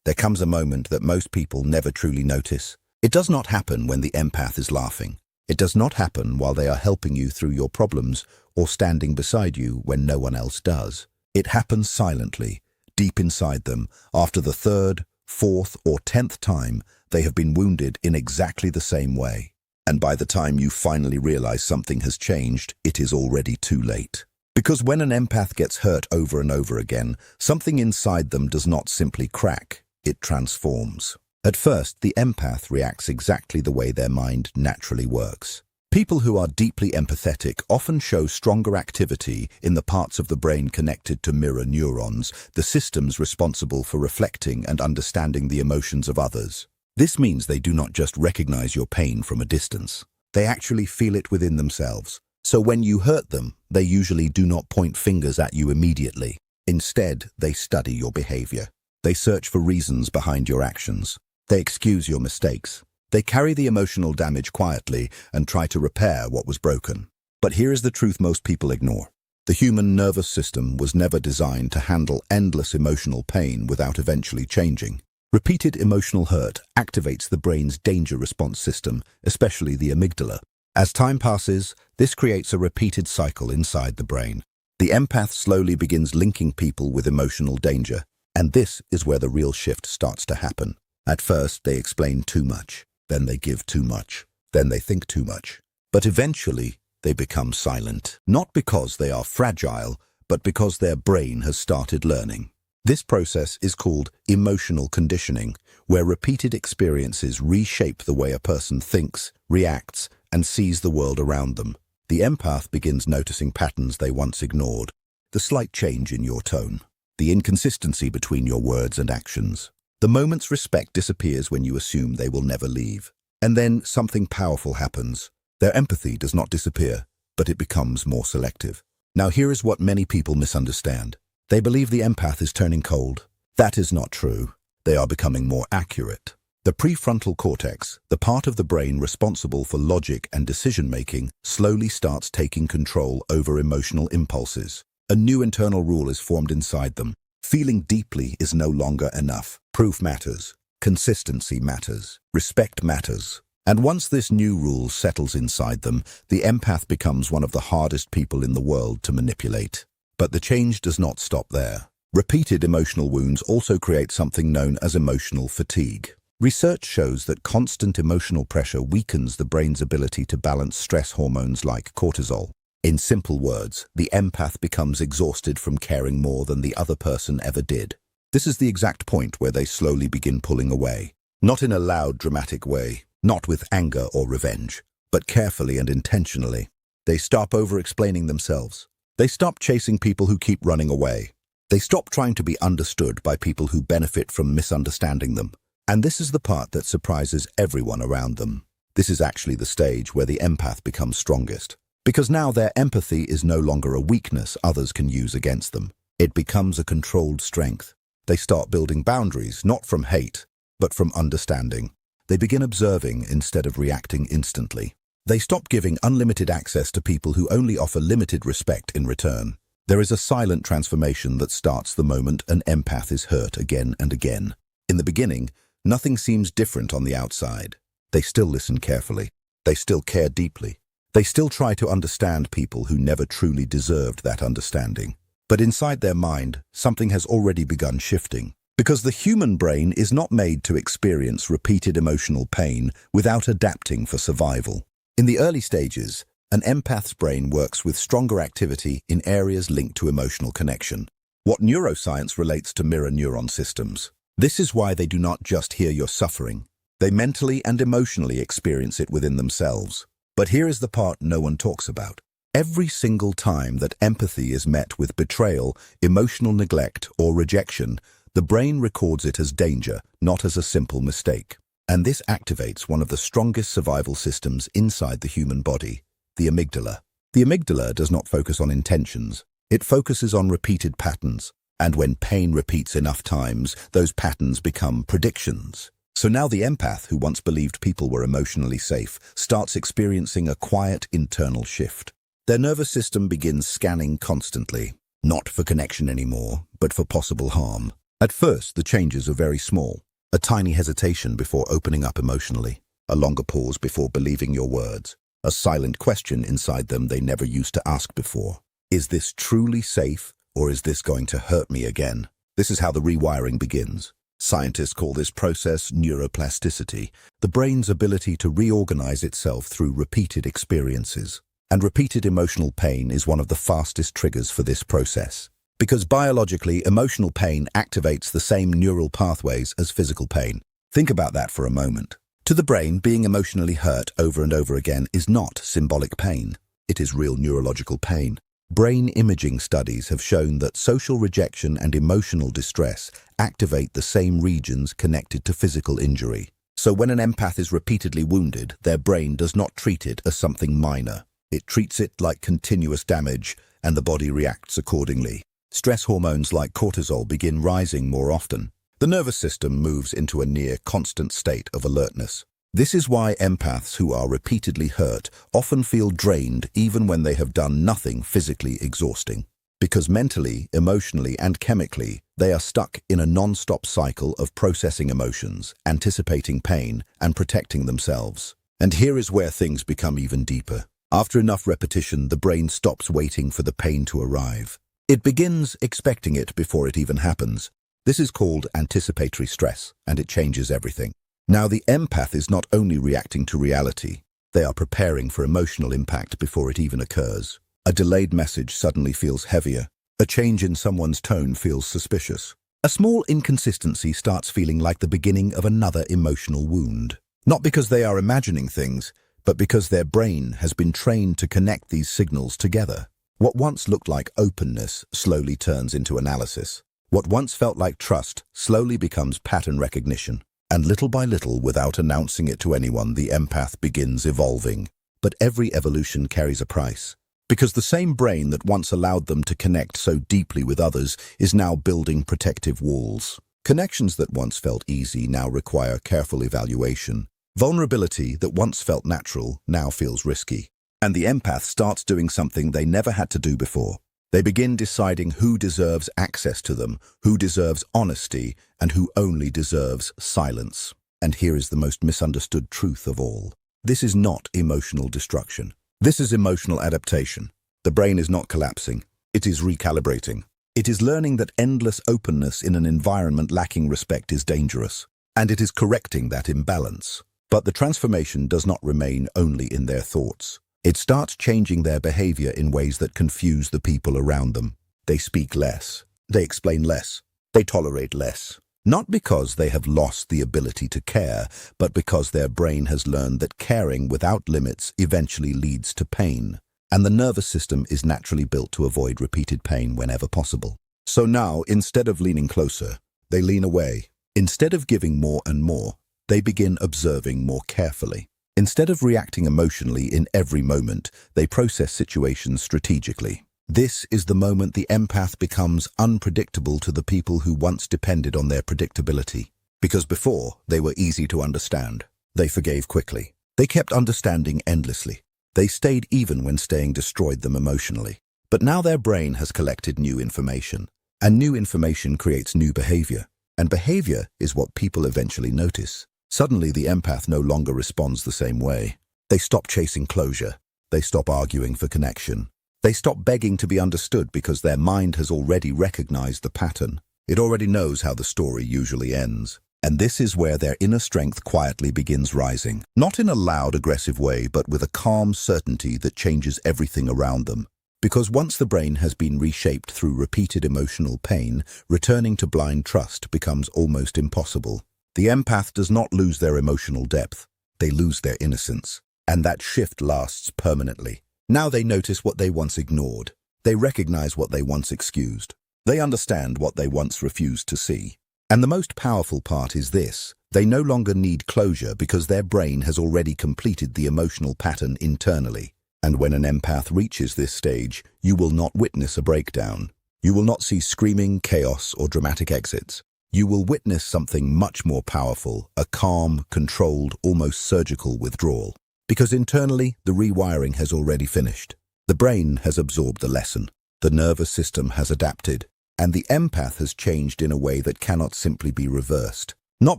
There comes a moment that most people never truly notice. It does not happen when the empath is laughing. It does not happen while they are helping you through your problems or standing beside you when no one else does. It happens silently, deep inside them, after the third, fourth, or 10th time they have been wounded in exactly the same way. And by the time you finally realize something has changed, it is already too late. Because when an empath gets hurt over and over again, something inside them does not simply crack, it transforms. At first, the empath reacts exactly the way their mind naturally works. People who are deeply empathetic often show stronger activity in the parts of the brain connected to mirror neurons, the systems responsible for reflecting and understanding the emotions of others. This means they do not just recognize your pain from a distance. They actually feel it within themselves. So when you hurt them, they usually do not point fingers at you immediately. Instead, they study your behavior. They search for reasons behind your actions. They excuse your mistakes. They carry the emotional damage quietly and try to repair what was broken. But here is the truth most people ignore. The human nervous system was never designed to handle endless emotional pain without eventually changing. Repeated emotional hurt activates the brain's danger response system, especially the amygdala. As time passes, this creates a repeated cycle inside the brain. The empath slowly begins linking people with emotional danger, and this is where the real shift starts to happen. At first, they explain too much, then they give too much, then they think too much. But eventually, they become silent, not because they are fragile, but because their brain has started learning. This process is called emotional conditioning, where repeated experiences reshape the way a person thinks, reacts, and sees the world around them. The empath begins noticing patterns they once ignored, the slight change in your tone, the inconsistency between your words and actions. The moment's respect disappears when you assume they will never leave. And then something powerful happens. Their empathy does not disappear, but it becomes more selective. Now here is what many people misunderstand. They believe the empath is turning cold. That is not true. They are becoming more accurate. The prefrontal cortex, the part of the brain responsible for logic and decision-making, slowly starts taking control over emotional impulses. A new internal rule is formed inside them. Feeling deeply is no longer enough. Proof matters. Consistency matters. Respect matters. And once this new rule settles inside them, the empath becomes one of the hardest people in the world to manipulate. But the change does not stop there. Repeated emotional wounds also create something known as emotional fatigue. Research shows that constant emotional pressure weakens the brain's ability to balance stress hormones like cortisol. In simple words, the empath becomes exhausted from caring more than the other person ever did. This is the exact point where they slowly begin pulling away. Not in a loud, dramatic way, not with anger or revenge, but carefully and intentionally. They stop over-explaining themselves. They stop chasing people who keep running away. They stop trying to be understood by people who benefit from misunderstanding them. And this is the part that surprises everyone around them. This is actually the stage where the empath becomes strongest. Because now their empathy is no longer a weakness others can use against them. It becomes a controlled strength. They start building boundaries, not from hate, but from understanding. They begin observing instead of reacting instantly. They stop giving unlimited access to people who only offer limited respect in return. There is a silent transformation that starts the moment an empath is hurt again and again. In the beginning, nothing seems different on the outside. They still listen carefully. They still care deeply. They still try to understand people who never truly deserved that understanding. But inside their mind, something has already begun shifting. Because the human brain is not made to experience repeated emotional pain without adapting for survival. In the early stages, an empath's brain works with stronger activity in areas linked to emotional connection. What neuroscience relates to mirror neuron systems. This is why they do not just hear your suffering. They mentally and emotionally experience it within themselves. But here is the part no one talks about. Every single time that empathy is met with betrayal, emotional neglect, or rejection, the brain records it as danger, not as a simple mistake. And this activates one of the strongest survival systems inside the human body, the amygdala. The amygdala does not focus on intentions. It focuses on repeated patterns. And when pain repeats enough times, those patterns become predictions. So now the empath, who once believed people were emotionally safe, starts experiencing a quiet internal shift. Their nervous system begins scanning constantly, not for connection anymore, but for possible harm. At first, the changes are very small. A tiny hesitation before opening up emotionally, a longer pause before believing your words, a silent question inside them they never used to ask before. Is this truly safe, or is this going to hurt me again? This is how the rewiring begins. Scientists call this process neuroplasticity, the brain's ability to reorganize itself through repeated experiences. And repeated emotional pain is one of the fastest triggers for this process. Because biologically, emotional pain activates the same neural pathways as physical pain. Think about that for a moment. To the brain, being emotionally hurt over and over again is not symbolic pain. It is real neurological pain. Brain imaging studies have shown that social rejection and emotional distress activate the same regions connected to physical injury. So when an empath is repeatedly wounded, their brain does not treat it as something minor. It treats it like continuous damage, and the body reacts accordingly. Stress hormones like cortisol begin rising more often. The nervous system moves into a near constant state of alertness. This is why empaths who are repeatedly hurt often feel drained even when they have done nothing physically exhausting. Because mentally, emotionally, and chemically, they are stuck in a non-stop cycle of processing emotions, anticipating pain, and protecting themselves. And here is where things become even deeper. After enough repetition, the brain stops waiting for the pain to arrive. It begins expecting it before it even happens. This is called anticipatory stress, and it changes everything. Now, the empath is not only reacting to reality, they are preparing for emotional impact before it even occurs. A delayed message suddenly feels heavier. A change in someone's tone feels suspicious. A small inconsistency starts feeling like the beginning of another emotional wound. Not because they are imagining things, but because their brain has been trained to connect these signals together. What once looked like openness slowly turns into analysis. What once felt like trust slowly becomes pattern recognition. And little by little, without announcing it to anyone, the empath begins evolving. But every evolution carries a price. Because the same brain that once allowed them to connect so deeply with others is now building protective walls. Connections that once felt easy now require careful evaluation. Vulnerability that once felt natural now feels risky. And the empath starts doing something they never had to do before. They begin deciding who deserves access to them, who deserves honesty, and who only deserves silence. And here is the most misunderstood truth of all. This is not emotional destruction. This is emotional adaptation. The brain is not collapsing. It is recalibrating. It is learning that endless openness in an environment lacking respect is dangerous. And it is correcting that imbalance. But the transformation does not remain only in their thoughts. It starts changing their behavior in ways that confuse the people around them. They speak less. They explain less. They tolerate less. Not because they have lost the ability to care, but because their brain has learned that caring without limits eventually leads to pain. And the nervous system is naturally built to avoid repeated pain whenever possible. So now, instead of leaning closer, they lean away. Instead of giving more and more, they begin observing more carefully. Instead of reacting emotionally in every moment, they process situations strategically. This is the moment the empath becomes unpredictable to the people who once depended on their predictability. Because before, they were easy to understand. They forgave quickly. They kept understanding endlessly. They stayed even when staying destroyed them emotionally. But now their brain has collected new information. And new information creates new behavior. And behavior is what people eventually notice. Suddenly, the empath no longer responds the same way. They stop chasing closure. They stop arguing for connection. They stop begging to be understood because their mind has already recognized the pattern. It already knows how the story usually ends. And this is where their inner strength quietly begins rising. Not in a loud, aggressive way, but with a calm certainty that changes everything around them. Because once the brain has been reshaped through repeated emotional pain, returning to blind trust becomes almost impossible. The empath does not lose their emotional depth. They lose their innocence. And that shift lasts permanently. Now they notice what they once ignored. They recognize what they once excused. They understand what they once refused to see. And the most powerful part is this. They no longer need closure because their brain has already completed the emotional pattern internally. And when an empath reaches this stage, you will not witness a breakdown. You will not see screaming, chaos, or dramatic exits. You will witness something much more powerful, a calm, controlled, almost surgical withdrawal. Because internally, the rewiring has already finished. The brain has absorbed the lesson. The nervous system has adapted. And the empath has changed in a way that cannot simply be reversed. Not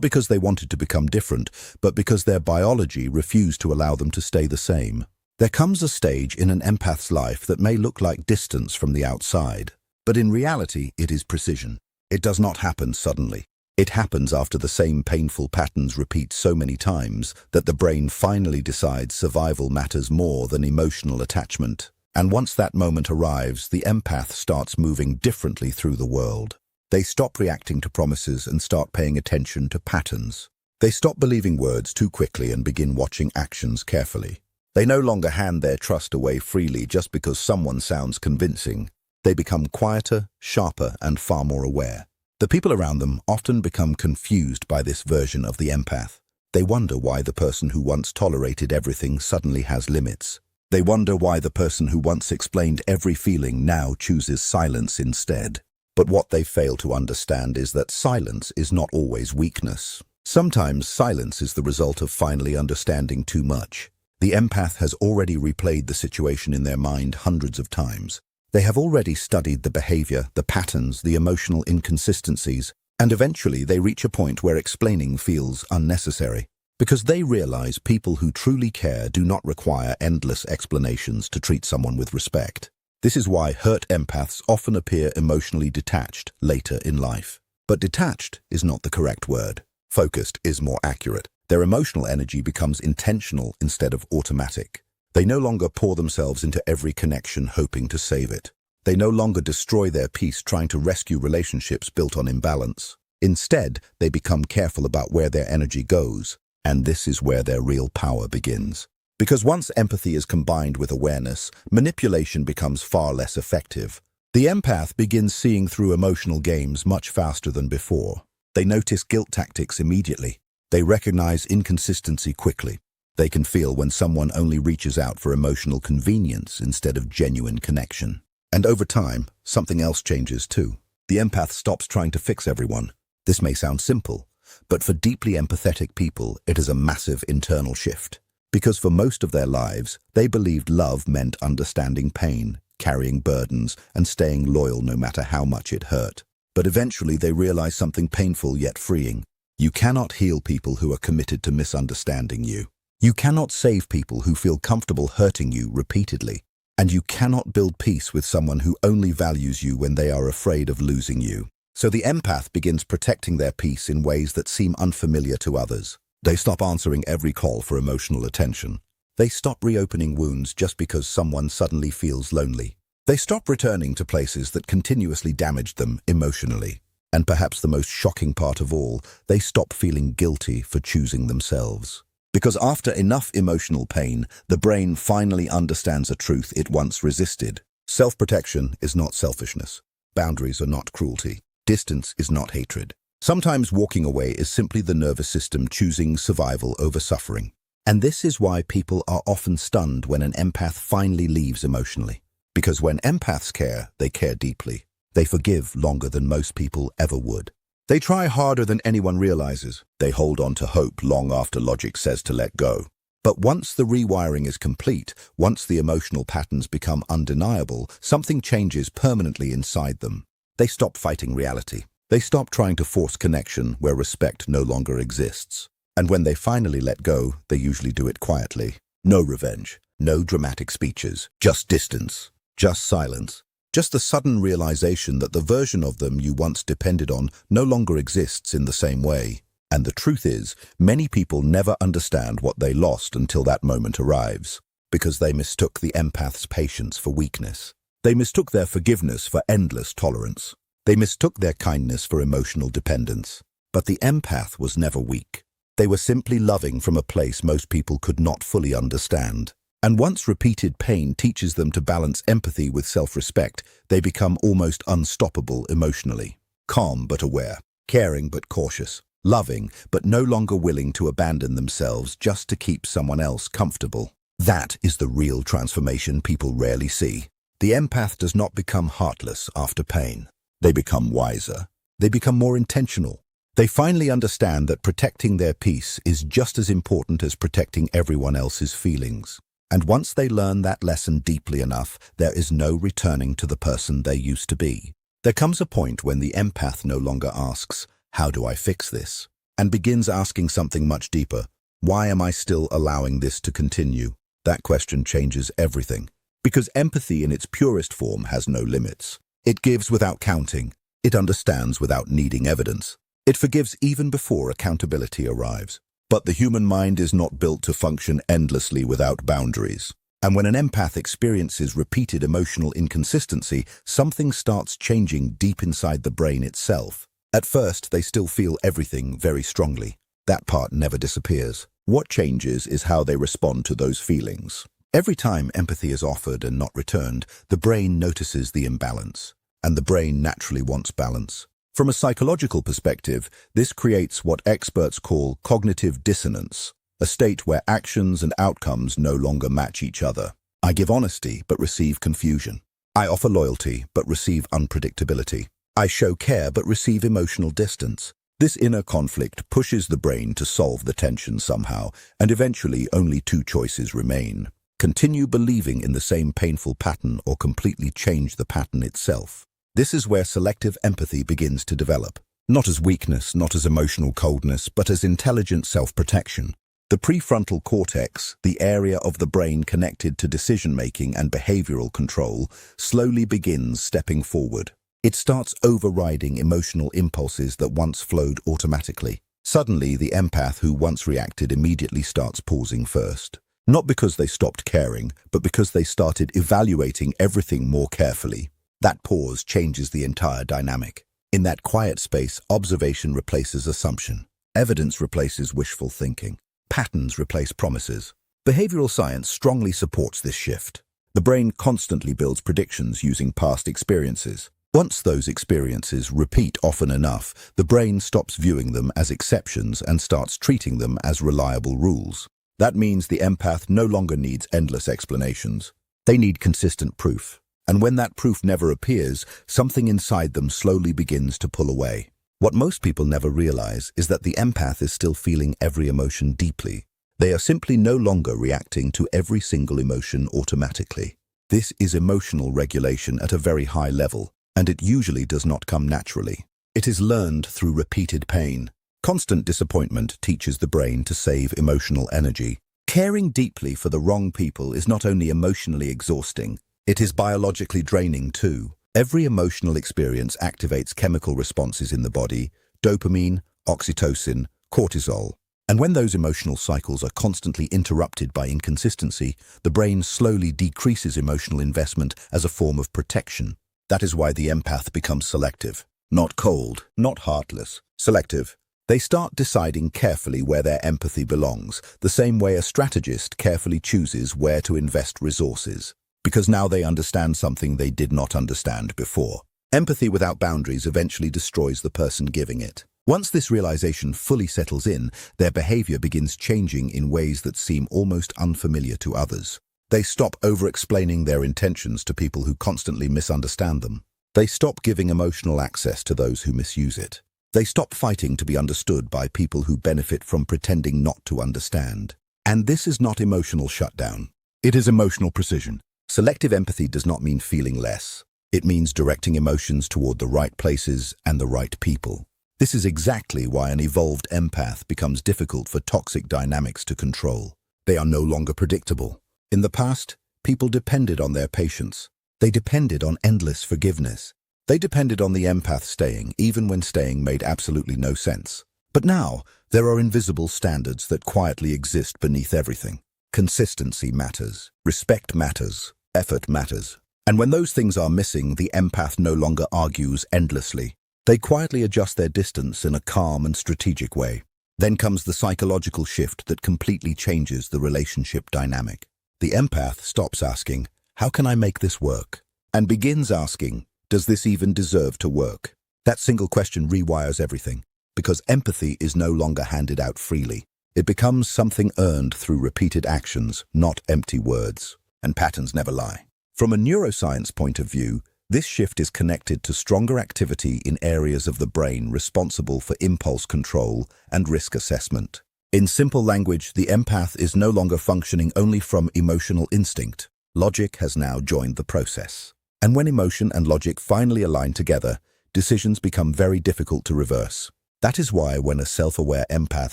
because they wanted to become different, but because their biology refused to allow them to stay the same. There comes a stage in an empath's life that may look like distance from the outside, but in reality it is precision. It does not happen suddenly. It happens after the same painful patterns repeat so many times that the brain finally decides survival matters more than emotional attachment. And once that moment arrives, the empath starts moving differently through the world. They stop reacting to promises and start paying attention to patterns. They stop believing words too quickly and begin watching actions carefully. They no longer hand their trust away freely just because someone sounds convincing. They become quieter, sharper, and far more aware. The people around them often become confused by this version of the empath. They wonder why the person who once tolerated everything suddenly has limits. They wonder why the person who once explained every feeling now chooses silence instead. But what they fail to understand is that silence is not always weakness. Sometimes silence is the result of finally understanding too much. The empath has already replayed the situation in their mind hundreds of times. They have already studied the behavior, the patterns, the emotional inconsistencies, and eventually they reach a point where explaining feels unnecessary. Because they realize people who truly care do not require endless explanations to treat someone with respect. This is why hurt empaths often appear emotionally detached later in life. But detached is not the correct word. Focused is more accurate. Their emotional energy becomes intentional instead of automatic. They no longer pour themselves into every connection hoping to save it. They no longer destroy their peace trying to rescue relationships built on imbalance. Instead, they become careful about where their energy goes, and this is where their real power begins. Because once empathy is combined with awareness, manipulation becomes far less effective. The empath begins seeing through emotional games much faster than before. They notice guilt tactics immediately. They recognize inconsistency quickly. They can feel when someone only reaches out for emotional convenience instead of genuine connection. And over time, something else changes too. The empath stops trying to fix everyone. This may sound simple, but for deeply empathetic people, it is a massive internal shift. Because for most of their lives, they believed love meant understanding pain, carrying burdens, and staying loyal no matter how much it hurt. But eventually they realize something painful yet freeing. You cannot heal people who are committed to misunderstanding you. You cannot save people who feel comfortable hurting you repeatedly. And you cannot build peace with someone who only values you when they are afraid of losing you. So the empath begins protecting their peace in ways that seem unfamiliar to others. They stop answering every call for emotional attention. They stop reopening wounds just because someone suddenly feels lonely. They stop returning to places that continuously damaged them emotionally. And perhaps the most shocking part of all, they stop feeling guilty for choosing themselves. Because after enough emotional pain, the brain finally understands a truth it once resisted. Self-protection is not selfishness. Boundaries are not cruelty. Distance is not hatred. Sometimes walking away is simply the nervous system choosing survival over suffering. And this is why people are often stunned when an empath finally leaves emotionally. Because when empaths care, they care deeply. They forgive longer than most people ever would. They try harder than anyone realizes. They hold on to hope long after logic says to let go. But once the rewiring is complete, once the emotional patterns become undeniable, something changes permanently inside them. They stop fighting reality. They stop trying to force connection where respect no longer exists. And when they finally let go, they usually do it quietly. No revenge, no dramatic speeches, just distance, just silence. Just the sudden realization that the version of them you once depended on no longer exists in the same way. And the truth is, many people never understand what they lost until that moment arrives, because they mistook the empath's patience for weakness. They mistook their forgiveness for endless tolerance. They mistook their kindness for emotional dependence. But the empath was never weak. They were simply loving from a place most people could not fully understand. And once repeated pain teaches them to balance empathy with self-respect, they become almost unstoppable emotionally. Calm but aware, caring but cautious, loving but no longer willing to abandon themselves just to keep someone else comfortable. That is the real transformation people rarely see. The empath does not become heartless after pain. They become wiser. They become more intentional. They finally understand that protecting their peace is just as important as protecting everyone else's feelings. And once they learn that lesson deeply enough, there is no returning to the person they used to be. There comes a point when the empath no longer asks, "How do I fix this?" and begins asking something much deeper. Why am I still allowing this to continue? That question changes everything. Because empathy in its purest form has no limits. It gives without counting. It understands without needing evidence. It forgives even before accountability arrives. But the human mind is not built to function endlessly without boundaries. And when an empath experiences repeated emotional inconsistency, something starts changing deep inside the brain itself. At first, they still feel everything very strongly. That part never disappears. What changes is how they respond to those feelings. Every time empathy is offered and not returned, the brain notices the imbalance. And the brain naturally wants balance. From a psychological perspective, this creates what experts call cognitive dissonance, a state where actions and outcomes no longer match each other. I give honesty but receive confusion. I offer loyalty but receive unpredictability. I show care but receive emotional distance. This inner conflict pushes the brain to solve the tension somehow, and eventually only two choices remain. Continue believing in the same painful pattern or completely change the pattern itself. This is where selective empathy begins to develop. Not as weakness, not as emotional coldness, but as intelligent self-protection. The prefrontal cortex, the area of the brain connected to decision-making and behavioral control, slowly begins stepping forward. It starts overriding emotional impulses that once flowed automatically. Suddenly, the empath who once reacted immediately starts pausing first. Not because they stopped caring, but because they started evaluating everything more carefully. That pause changes the entire dynamic. In that quiet space, observation replaces assumption. Evidence replaces wishful thinking. Patterns replace promises. Behavioral science strongly supports this shift. The brain constantly builds predictions using past experiences. Once those experiences repeat often enough, the brain stops viewing them as exceptions and starts treating them as reliable rules. That means the empath no longer needs endless explanations. They need consistent proof. And when that proof never appears, something inside them slowly begins to pull away. What most people never realize is that the empath is still feeling every emotion deeply. They are simply no longer reacting to every single emotion automatically. This is emotional regulation at a very high level, and it usually does not come naturally. It is learned through repeated pain. Constant disappointment teaches the brain to save emotional energy. Caring deeply for the wrong people is not only emotionally exhausting, it is biologically draining too. Every emotional experience activates chemical responses in the body: dopamine, oxytocin, cortisol. And when those emotional cycles are constantly interrupted by inconsistency, the brain slowly decreases emotional investment as a form of protection. That is why the empath becomes selective. Not cold, not heartless, selective. They start deciding carefully where their empathy belongs, the same way a strategist carefully chooses where to invest resources. Because now they understand something they did not understand before. Empathy without boundaries eventually destroys the person giving it. Once this realization fully settles in, their behavior begins changing in ways that seem almost unfamiliar to others. They stop over-explaining their intentions to people who constantly misunderstand them. They stop giving emotional access to those who misuse it. They stop fighting to be understood by people who benefit from pretending not to understand. And this is not emotional shutdown. It is emotional precision. Selective empathy does not mean feeling less. It means directing emotions toward the right places and the right people. This is exactly why an evolved empath becomes difficult for toxic dynamics to control. They are no longer predictable. In the past, people depended on their patience. They depended on endless forgiveness. They depended on the empath staying, even when staying made absolutely no sense. But now, there are invisible standards that quietly exist beneath everything. Consistency matters. Respect matters. Effort matters. And when those things are missing, the empath no longer argues endlessly. They quietly adjust their distance in a calm and strategic way. Then comes the psychological shift that completely changes the relationship dynamic. The empath stops asking, "How can I make this work?" and begins asking, "Does this even deserve to work?" That single question rewires everything, because empathy is no longer handed out freely. It becomes something earned through repeated actions, not empty words. And patterns never lie. From a neuroscience point of view, this shift is connected to stronger activity in areas of the brain responsible for impulse control and risk assessment. In simple language, the empath is no longer functioning only from emotional instinct. Logic has now joined the process. And when emotion and logic finally align together, decisions become very difficult to reverse. That is why when a self-aware empath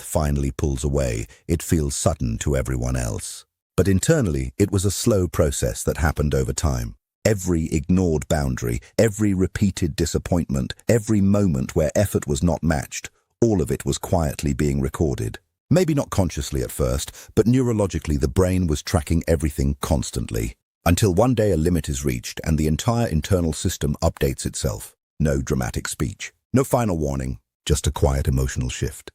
finally pulls away, it feels sudden to everyone else. But internally, it was a slow process that happened over time. Every ignored boundary, every repeated disappointment, every moment where effort was not matched, all of it was quietly being recorded. Maybe not consciously at first, but neurologically the brain was tracking everything constantly. Until one day a limit is reached and the entire internal system updates itself. No dramatic speech, no final warning, just a quiet emotional shift.